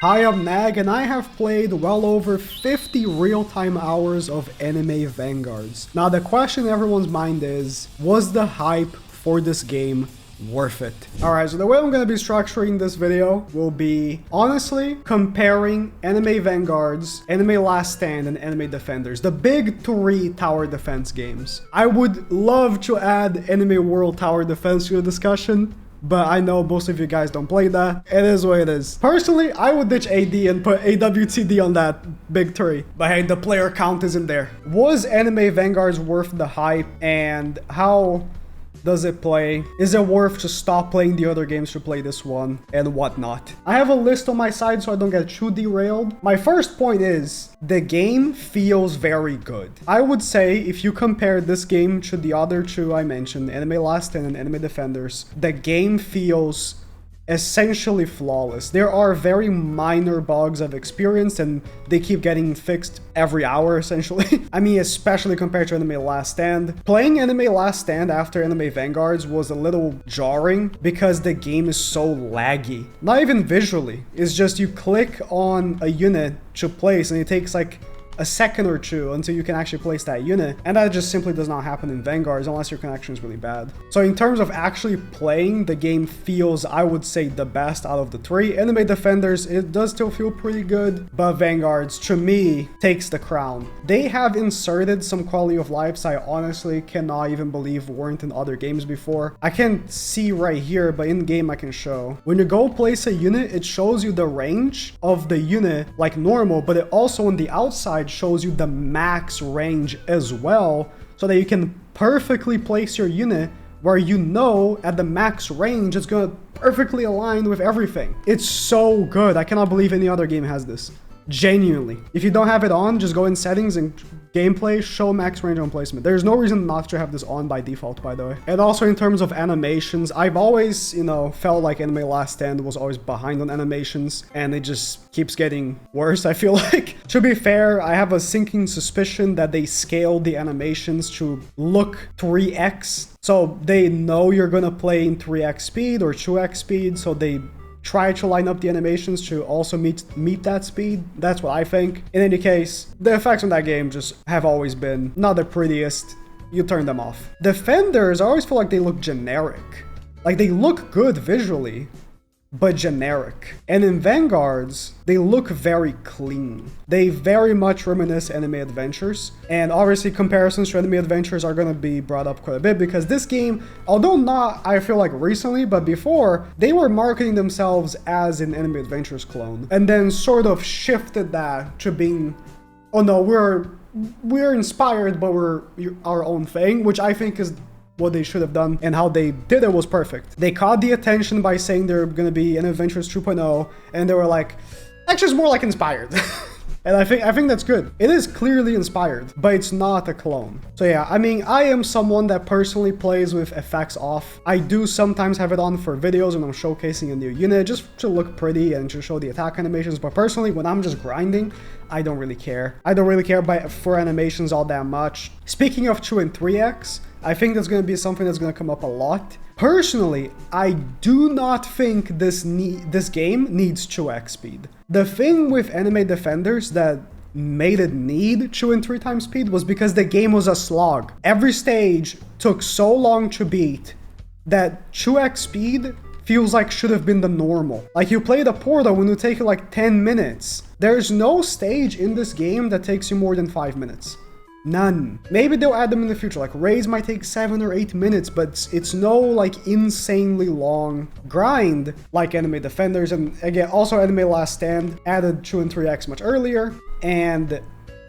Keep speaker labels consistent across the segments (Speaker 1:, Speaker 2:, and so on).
Speaker 1: Hi, I'm Nag, and I have played well over 50 real-time hours of Anime Vanguards. Now, the question in everyone's mind is, was the hype for this game worth it? Alright, so the way I'm going to be structuring this video will be, honestly, comparing Anime Vanguards, Anime Last Stand, and Anime Defenders, the big three tower defense games. I would love to add Anime World Tower Defense to the discussion, but I know most of you guys don't play that. It is what it is. Personally, I would ditch AD and put AWTD on that big three. But hey, the player count isn't there. Was Anime Vanguards worth the hype, and how does it play? Is it worth to stop playing the other games to play this one, and whatnot? I have a list on my side so I don't get too derailed. My first point is, the game feels very good. I would say if you compare this game to the other two I mentioned, Anime Last Stand and Anime Defenders, the game feels essentially flawless. There are very minor bugs I've experienced, and they keep getting fixed every hour, essentially. I mean, especially compared to Anime Last Stand. Playing Anime Last Stand after Anime Vanguards was a little jarring because the game is so laggy. Not even visually. It's just you click on a unit to place, and it takes like a second or two until you can actually place that unit, and that just simply does not happen in Vanguards unless your connection is really bad. So in terms of actually playing, the game feels, I would say, the best out of the three. Anime Defenders, it does still feel pretty good, but Vanguards, to me, takes the crown. They have inserted some quality of lives I honestly cannot even believe weren't in other games before. I can't see right here, but in game I can show. When you go place a unit, it shows you the range of the unit like normal, but it also on the outside shows you the max range as well, so that you can perfectly place your unit where you know at the max range it's gonna perfectly align with everything. It's so good. I cannot believe any other game has this. Genuinely. If you don't have it on, just go in settings and gameplay, show max range on placement. There's no reason not to have this on by default, by the way. And also in terms of animations, I've always, felt like Anime Last Stand was always behind on animations, and it just keeps getting worse, I feel like. To be fair, I have a sinking suspicion that they scaled the animations to look 3x. So they know you're gonna play in 3x speed or 2x speed, so they try to line up the animations to also meet that speed. That's what I think. In any case, the effects on that game just have always been not the prettiest. You turn them off. Defenders, I always feel like they look generic. Like, they look good visually, but generic. And in Vanguards, they look very clean. They very much reminisce Anime Adventures. And obviously comparisons to Anime Adventures are going to be brought up quite a bit, because this game, although not, I feel like recently, but before, they were marketing themselves as an Anime Adventures clone. And then sort of shifted that to being, oh no, we're inspired, but we're our own thing, which I think is what they should have done, and how they did it was perfect. They caught the attention by saying they're gonna be an Adventures 2.0, and they were like, actually it's more like inspired. And I think that's good. It is clearly inspired, but it's not a clone. So yeah, I mean, I am someone that personally plays with effects off. I do sometimes have it on for videos when I'm showcasing a new unit, just to look pretty and to show the attack animations. But personally, when I'm just grinding, I don't really care. I don't really care for animations all that much. Speaking of 2 and 3x, I think that's going to be something that's going to come up a lot. Personally, I do not think this game needs 2x speed. The thing with Anime Defenders that made it need 2 and 3 times speed was because the game was a slog. Every stage took so long to beat that 2x speed feels like should have been the normal. Like, you play the Portal when you take like 10 minutes. There's no stage in this game that takes you more than 5 minutes. None. Maybe they'll add them in the future, like raids might take 7 or 8 minutes, but it's no like insanely long grind like Anime Defenders. And again, also Anime Last Stand added 2 and 3x much earlier, and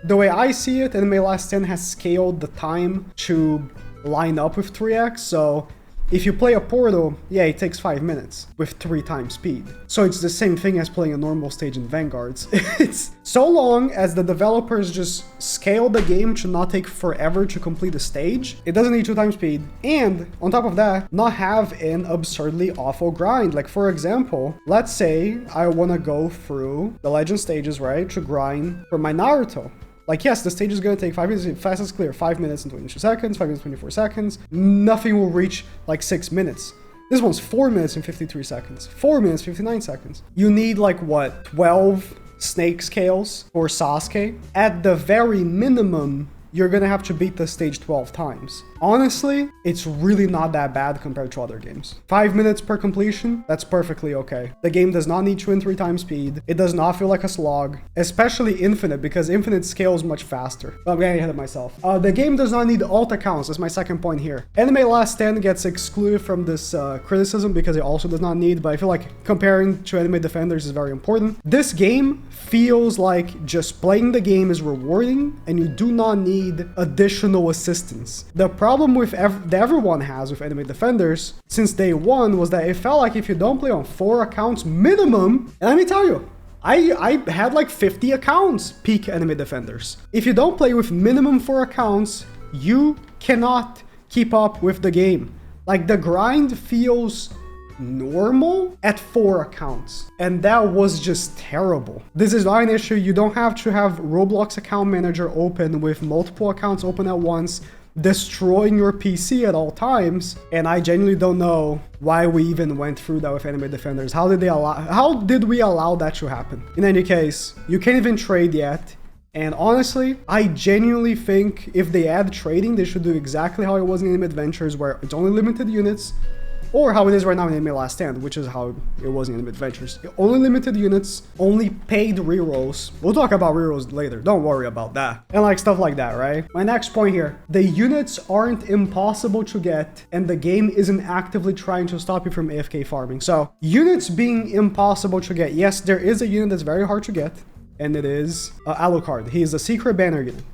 Speaker 1: the way I see it, Anime Last Stand has scaled the time to line up with 3x, so if you play a Portal, yeah, it takes 5 minutes with 3 times speed. So it's the same thing as playing a normal stage in Vanguards. It's so long as the developers just scale the game to not take forever to complete a stage, it doesn't need 2 times speed. And on top of that, not have an absurdly awful grind. Like, for example, let's say I want to go through the legend stages, right, to grind for my Naruto. Like, yes, the stage is going to take 5 minutes, fastest clear, 5 minutes and 22 seconds, 5 minutes, 24 seconds. Nothing will reach like 6 minutes. This one's 4 minutes and 53 seconds. 4 minutes, 59 seconds. You need like what, 12 snake scales for Sasuke? At the very minimum, you're gonna have to beat the stage 12 times. Honestly, it's really not that bad compared to other games. 5 minutes per completion, that's perfectly okay. The game does not need 2 and 3 times speed. It does not feel like a slog, especially Infinite, because Infinite scales much faster. But I'm getting ahead of myself. The game does not need alt accounts, that's my second point here. Anime Last Stand gets excluded from this criticism because it also does not need, but I feel like comparing to Anime Defenders is very important. This game feels like just playing the game is rewarding and you do not need additional assistance. The problem with that everyone has with Anime Defenders since day one was that it felt like if you don't play on 4 accounts minimum, and let me tell you, I had like 50 accounts peak Anime Defenders. If you don't play with minimum 4 accounts, you cannot keep up with the game. Like the grind feels normal at 4 accounts, and that was just terrible. This is not an issue. You don't have to have Roblox account manager open with multiple accounts open at once, destroying your PC at all times, and I genuinely don't know why we even went through that with Anime Defenders. How did we allow that to happen? In any case, you can't even trade yet. And honestly, I genuinely think if they add trading, they should do exactly how it was in Anime Adventures, where it's only limited units, or how it is right now in Anime Last Stand, which is how it was in Anime Adventures. Only limited units, only paid rerolls. We'll talk about rerolls later, don't worry about that. And like stuff like that, right? My next point here, the units aren't impossible to get and the game isn't actively trying to stop you from AFK farming. So units being impossible to get, yes, there is a unit that's very hard to get, and it is Alucard. He is a secret banner unit.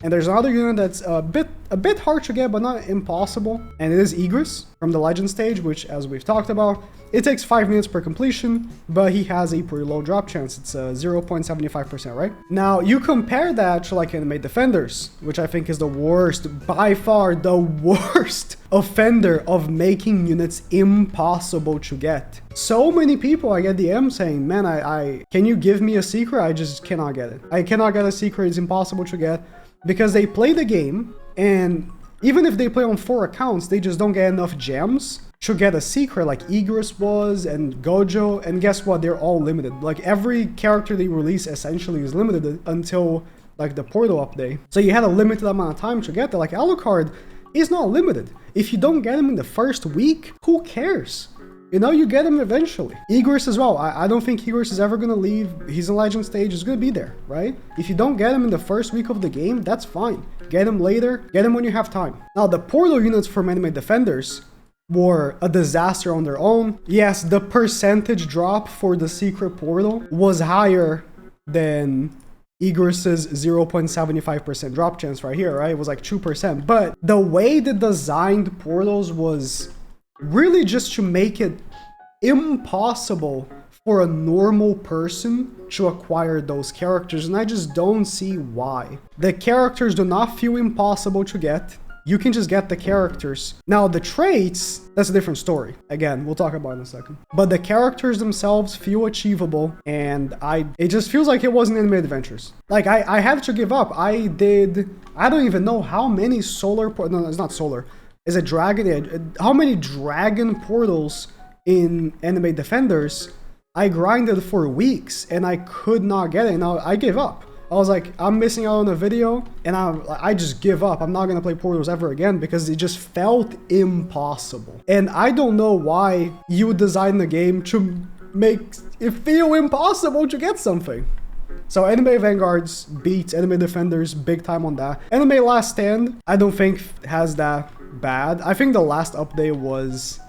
Speaker 1: And there's another unit that's a bit hard to get, but not impossible. And it is Egress from the Legend stage, which, as we've talked about, it takes 5 minutes per completion, but he has a pretty low drop chance. It's 0.75%, right? Now, you compare that to like Anime Defenders, which I think is the worst, by far the worst offender of making units impossible to get. So many people, I get DMs saying, man, I can you give me a secret? I just cannot get it. I cannot get a secret. It's impossible to get. Because they play the game, and even if they play on 4 accounts, they just don't get enough gems to get a secret like Egress was and Gojo, and guess what? They're all limited. Like every character they release essentially is limited until like the portal update. So you had a limited amount of time to get there. Like Alucard is not limited. If you don't get him in the first week, who cares? You know, you get him eventually. Egress as well. I don't think Egress is ever going to leave. He's in Legend stage. He's going to be there, right? If you don't get him in the first week of the game, that's fine. Get him later. Get him when you have time. Now, the portal units from Anime Defenders were a disaster on their own. Yes, the percentage drop for the secret portal was higher than Egress's 0.75% drop chance right here, right? It was like 2%. But the way they designed portals was really just to make it impossible for a normal person to acquire those characters, and I just don't see why. The characters do not feel impossible to get. You can just get the characters. Now, the traits, that's a different story. Again, we'll talk about it in a second. But the characters themselves feel achievable, and it just feels like it wasn't Anime Adventures. Like, I had to give up. I don't even know how many no, it's not solar. Is it dragon? How many dragon portals in Anime Defenders? I grinded for weeks and I could not get it. Now I gave up. I was like, I'm missing out on a video, and I just give up. I'm not gonna play portals ever again because it just felt impossible. And I don't know why you design the game to make it feel impossible to get something. So Anime Vanguards beats Anime Defenders big time on that. Anime Last Stand, I don't think has that bad. I think the last update was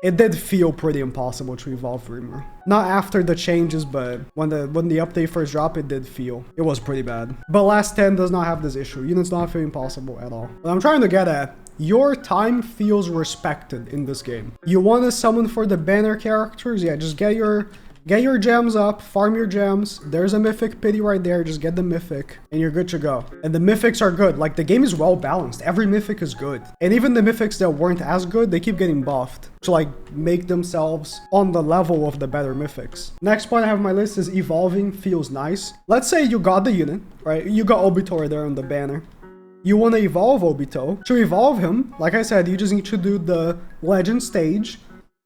Speaker 1: it did feel pretty impossible to evolve Rimmer. Not after the changes, but when the update first dropped, it was pretty bad. But Last Stand does not have this issue. Units don't feel impossible at all. What I'm trying to get at, your time feels respected in this game. You want to summon for the banner characters? Yeah, just get your gems up, farm your gems. There's a mythic pity right there. Just get the mythic and you're good to go. And the mythics are good. Like, the game is well balanced. Every mythic is good. And even the mythics that weren't as good, they keep getting buffed to like make themselves on the level of the better mythics. Next point I have on my list is evolving feels nice. Let's say you got the unit, right? You got Obitory there on the banner. you want to evolve Obito. To evolve him, like I said, you just need to do the legend stage.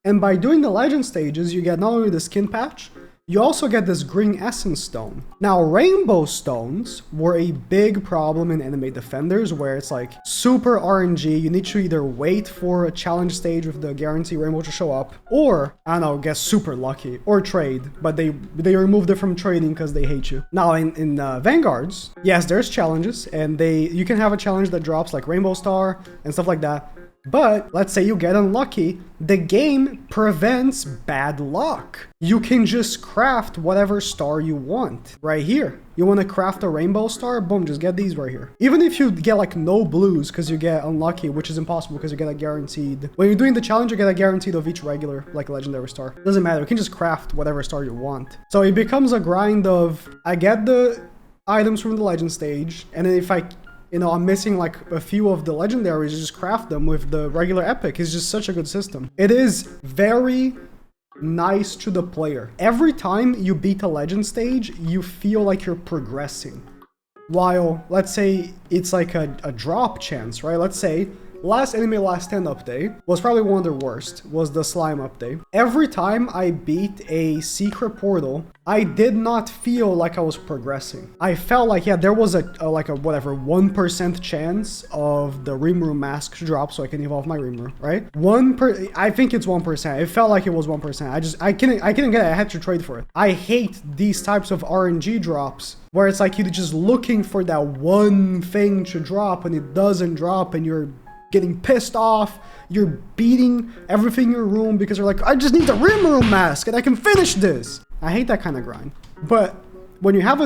Speaker 1: And by doing the legend stages, you get not only the skin patch, you also get this green essence stone. Now, rainbow stones were a big problem in Anime Defenders, where it's like super RNG. You need to either wait for a challenge stage with the guarantee rainbow to show up, or, I don't know, get super lucky, or trade, but they removed it from trading because they hate you. Now, in Vanguards, yes, there's challenges, and you can have a challenge that drops like Rainbow Star and stuff like that. But let's say you get unlucky, the game prevents bad luck. You can just craft whatever star you want right here. You want to craft a rainbow star? Boom, just get these right here. Even if you get like no blues because you get unlucky, which is impossible because you get a guaranteed. When you're doing the challenge, you get a guaranteed of each regular, like legendary star. Doesn't matter, you can just craft whatever star you want. So it becomes a grind of, I get the items from the legend stage, and then if I'm missing like a few of the legendaries, just craft them with the regular epic. It's just such a good system. It is very nice to the player. Every time you beat a legend stage, you feel like you're progressing. While, let's say it's like a drop chance, right? Let's say last Anime Last Stand update was probably one of the worst, was the slime update. Every time I beat a secret portal, I did not feel like I was progressing. I felt like, yeah, there was a whatever 1% chance of the Rimuru mask to drop so I can evolve my Rimuru, right? I think it's 1%. It felt like it was 1%. I couldn't get it. I had to trade for it. I hate these types of RNG drops where it's like you're just looking for that one thing to drop and it doesn't drop and you're getting pissed off, you're beating everything in your room because you're like, I just need the Rimuru mask and I can finish this. I hate that kind of grind. But when you have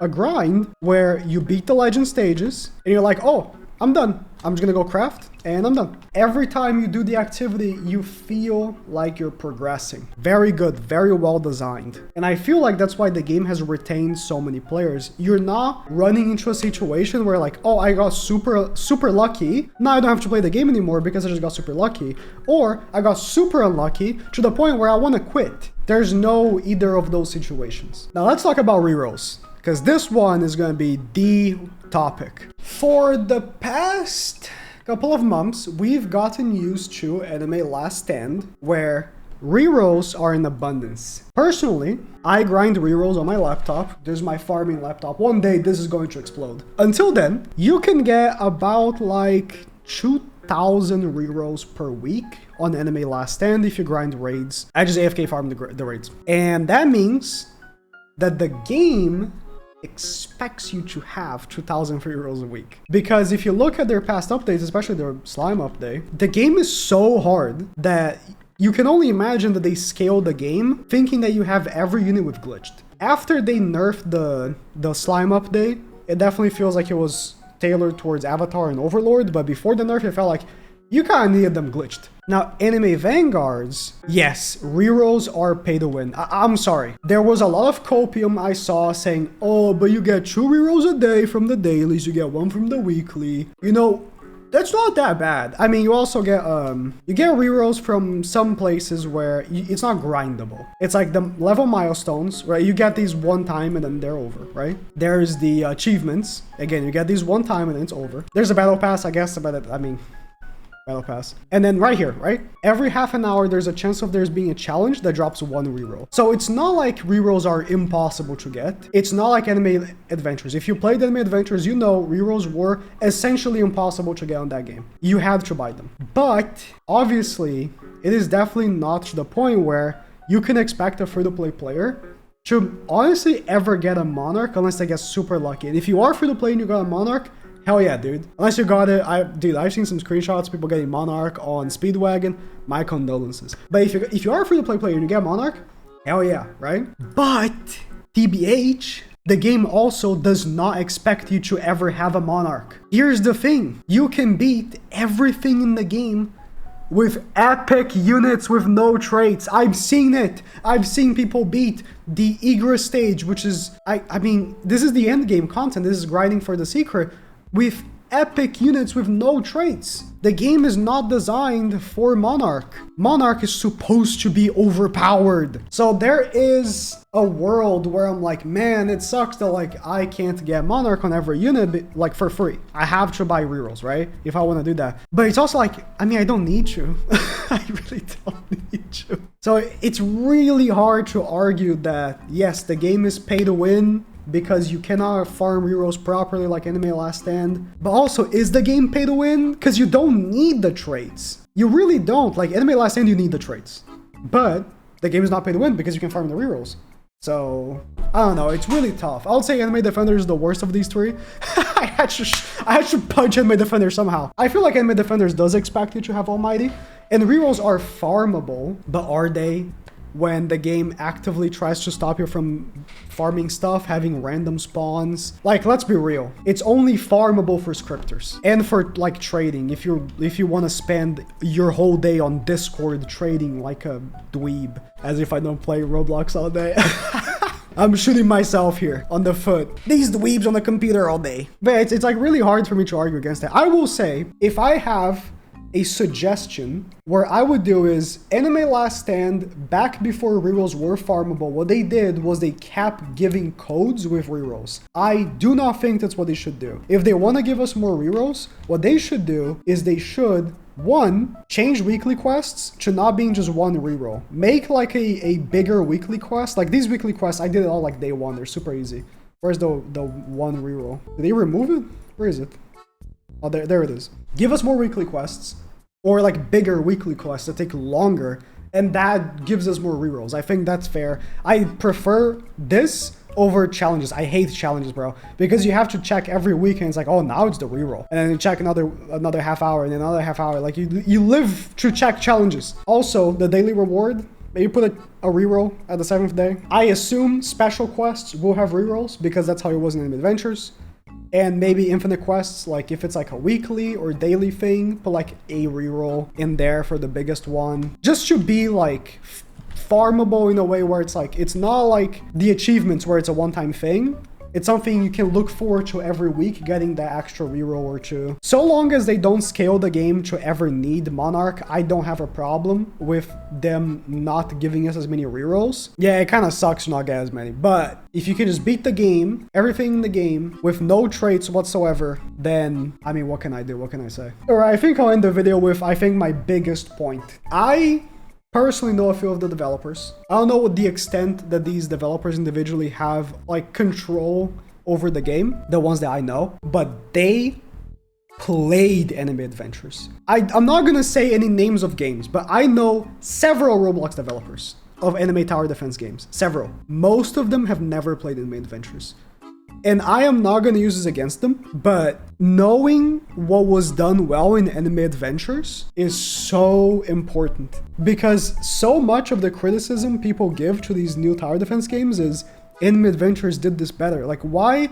Speaker 1: a grind where you beat the legend stages and you're like, oh, I'm done. I'm just gonna go craft and I'm done. Every time you do the activity, you feel like you're progressing. Very good, very well designed. And I feel like that's why the game has retained so many players. You're not running into a situation where like, oh, I got super lucky. Now I don't have to play the game anymore because I just got super lucky. Or I got super unlucky to the point where I want to quit. There's no either of those situations. Now let's talk about rerolls, because this one is going to be the topic. For the past couple of months, we've gotten used to Anime Last Stand, where rerolls are in abundance. Personally, I grind rerolls on my laptop. There's my farming laptop. One day, this is going to explode. Until then, you can get about like 2,000 rerolls per week on Anime Last Stand if you grind raids. I just AFK farm the raids. And that means that the game expects you to have 2,000 free rolls a week. Because if you look at their past updates, especially their slime update, the game is so hard that you can only imagine that they scaled the game thinking that you have every unit with glitched. After they nerfed the slime update, it definitely feels like it was tailored towards Avatar and Overlord, but before the nerf, it felt like you kind of needed them glitched. Now, Anime Vanguards, yes, rerolls are pay to win. I'm sorry. There was a lot of copium I saw saying, oh, but you get 2 rerolls a day from the dailies, you get 1 from the weekly. You know, that's not that bad. I mean, you also get rerolls from some places where it's not grindable. It's like the level milestones, right? You get these one time and then they're over, right? There's the achievements. Again, you get these one time and then it's over. There's a battle pass, I guess, but battle pass. And then right here, right? Every half an hour, there's a chance of there's being a challenge that drops 1 reroll. So it's not like rerolls are impossible to get. It's not like Anime Adventures. If you played Anime Adventures, you know rerolls were essentially impossible to get on that game. You had to buy them. But obviously, it is definitely not to the point where you can expect a free-to-play player to honestly ever get a Monarch unless they get super lucky. And if you are free-to-play and you got a Monarch, hell yeah, dude. Unless you got it, I've seen some screenshots, people getting Monarch on Speedwagon. My condolences. But if you are a free-to-play player and you get Monarch, hell yeah, right? But TBH, the game also does not expect you to ever have a Monarch. Here's the thing. You can beat everything in the game with epic units with no traits. I've seen it. I've seen people beat the Egress stage, which is, I mean, this is the end game content. This is grinding for the secret, with epic units with no traits. The game is not designed for Monarch. Monarch is supposed to be overpowered. So there is a world where I'm like, man, it sucks that like I can't get Monarch on every unit like for free. I have to buy rerolls, right? If I want to do that. But it's also like, I mean, I don't need to. I really don't need to. So it's really hard to argue that, yes, the game is pay to win, because you cannot farm rerolls properly like Anime Last Stand. But also, is the game pay to win? Because you don't need the traits. You really don't. Like Anime Last Stand, you need the traits. But the game is not pay to win because you can farm the rerolls. So, I don't know. It's really tough. I would say Anime Defender is the worst of these three. I had to punch Anime Defender somehow. I feel like Anime Defenders does expect you to have Almighty. And rerolls are farmable, but are they? When the game actively tries to stop you from farming stuff, having random spawns. Like, let's be real. It's only farmable for scripters and for like trading. If you want to spend your whole day on Discord trading like a dweeb, as if I don't play Roblox all day. I'm shooting myself here on the foot. These dweebs on the computer all day. But it's like really hard for me to argue against that. I will say, if I have a suggestion, where I would do is Anime Last Stand, back before rerolls were farmable, what they did was they kept giving codes with rerolls. I do not think that's what they should do. If they want to give us more rerolls, what they should do is they should, one, change weekly quests to not being just one reroll. Make like a bigger weekly quest. Like these weekly quests, I did it all like day one. They're super easy. Where's the one reroll? Did they remove it? Where is it? Oh, there it is. Give us more weekly quests. Or like bigger weekly quests that take longer, and that gives us more rerolls. I think that's fair. I prefer this over challenges. I hate challenges, bro, because you have to check every week, and it's like, oh, now it's the reroll, and then you check another half hour, and then another half hour. Like you live to check challenges. Also, the daily reward. Maybe put a reroll at the 7th day. I assume special quests will have rerolls because that's how it was in Anime Adventures. And maybe infinite quests, like if it's like a weekly or daily thing, put like a reroll in there for the biggest one. Just to be like farmable in a way where it's like, it's not like the achievements where it's a one-time thing. It's something you can look forward to every week, getting that extra reroll or two. So long as they don't scale the game to ever need Monarch, I don't have a problem with them not giving us as many rerolls. Yeah, it kind of sucks to not get as many, but if you can just beat the game, everything in the game, with no traits whatsoever, then, I mean, what can I do? What can I say? All right, I think I'll end the video with, I think, my biggest point. I personally know a few of the developers. I don't know what the extent that these developers individually have like control over the game, the ones that I know, but they played Anime Adventures. I'm not gonna say any names of games, but I know several Roblox developers of anime tower defense games. Several. Most of them have never played Anime Adventures. And I am not going to use this against them, but knowing what was done well in Anime Adventures is so important. Because so much of the criticism people give to these new tower defense games is Anime Adventures did this better. Like, why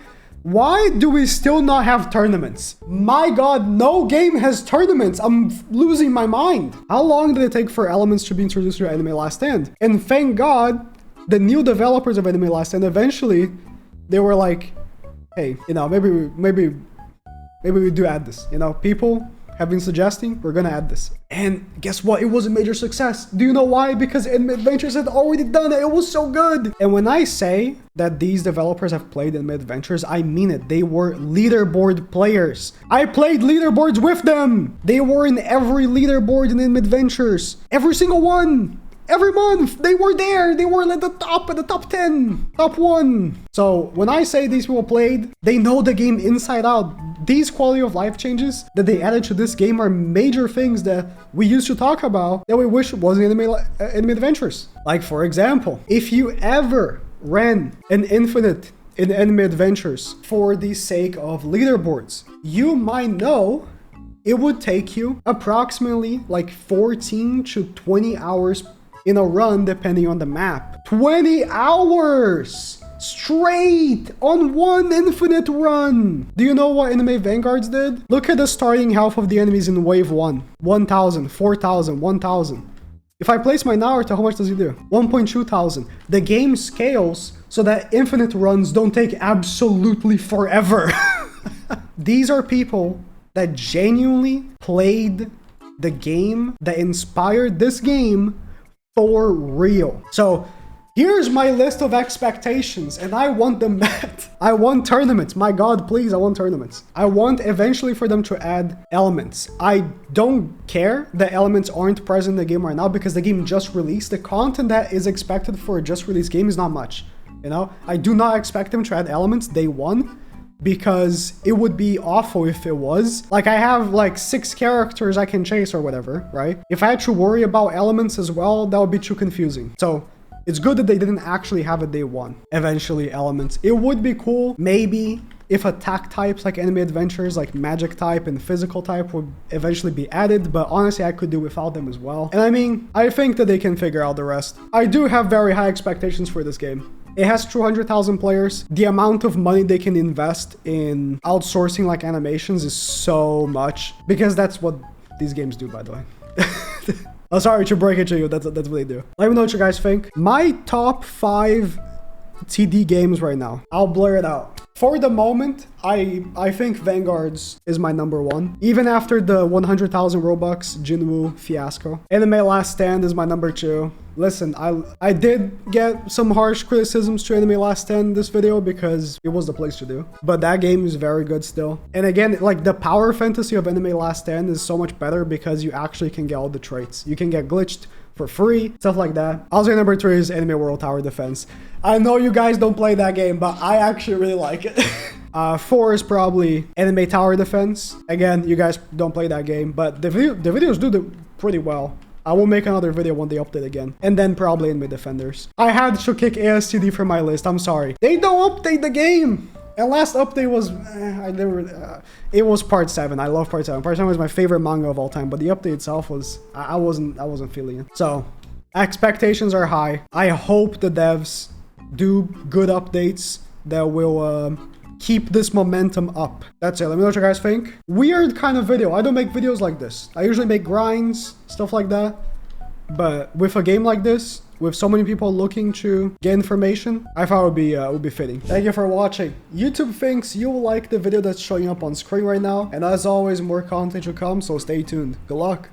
Speaker 1: do we still not have tournaments? My god, no game has tournaments. I'm losing my mind. How long did it take for elements to be introduced to Anime Last Stand? And thank god, the new developers of Anime Last Stand eventually, they were like, hey, you know, maybe we do add this. You know, people have been suggesting we're gonna add this. And guess what? It was a major success. Do you know why? Because Anime Adventures had already done it. It was so good. And when I say that these developers have played Anime Adventures, I mean it. They were leaderboard players. I played leaderboards with them. They were in every leaderboard in Anime Adventures. Every single one. Every month, they were there. They were at the top 10, top 1. So when I say these people played, they know the game inside out. These quality of life changes that they added to this game are major things that we used to talk about that we wish wasn't Anime Adventures. Like, for example, if you ever ran an infinite in Anime Adventures for the sake of leaderboards, you might know it would take you approximately like 14 to 20 hours in a run, depending on the map. 20 hours straight on one infinite run. Do you know what Anime Vanguards did? Look at the starting health of the enemies in wave 1. 1,000, 4,000, 1,000. If I place my Naruto, how much does he do? 1.2 thousand. The game scales so that infinite runs don't take absolutely forever. These are people that genuinely played the game, that inspired this game for real. So here's my list of expectations, and I want them met. I want tournaments. My God, please, I want tournaments. I want eventually for them to add elements. I don't care that elements aren't present in the game right now because the game just released. The content that is expected for a just released game is not much. You know, I do not expect them to add elements day one, because it would be awful if it was. Like, I have like 6 characters I can chase or whatever, right? If I had to worry about elements as well, that would be too confusing. So it's good that they didn't actually have a day one. Eventually, elements. It would be cool, maybe, if attack types like Anime Adventures, like magic type and physical type would eventually be added, but honestly, I could do without them as well. And I mean, I think that they can figure out the rest. I do have very high expectations for this game. It has 200,000 players. The amount of money they can invest in outsourcing like animations is so much, because that's what these games do, by the way. I'm sorry to break it to you, that's what they do. Let me know what you guys think. My top 5 TD games right now. I'll blur it out. For the moment, I think Vanguards is my number 1. Even after the 100,000 Robux Jinwoo fiasco. Anime Last Stand is my number 2. Listen, I did get some harsh criticisms to Anime Last Stand in this video because it was the place to do. But that game is very good still. And again, like the power fantasy of Anime Last Stand is so much better because you actually can get all the traits. You can get glitched for free, stuff like that. I'll say number 3 is Anime World Tower Defense. I know you guys don't play that game, but I actually really like it. 4 is probably Anime Tower Defense. Again, you guys don't play that game, but the videos do pretty well. I will make another video when they update again. And then probably Anime Defenders. I had to kick ASTD from my list, I'm sorry. They don't update the game! And last update was, it was part 7. I love part 7. Part 7 was my favorite manga of all time, but the update itself was, I wasn't feeling it. So, expectations are high. I hope the devs do good updates that will keep this momentum up. That's it. Let me know what you guys think. Weird kind of video. I don't make videos like this. I usually make grinds, stuff like that. But with a game like this, with so many people looking to get information, I thought it would be fitting. Thank you for watching. YouTube thinks you will like the video that's showing up on screen right now. And as always, more content will come, so stay tuned. Good luck.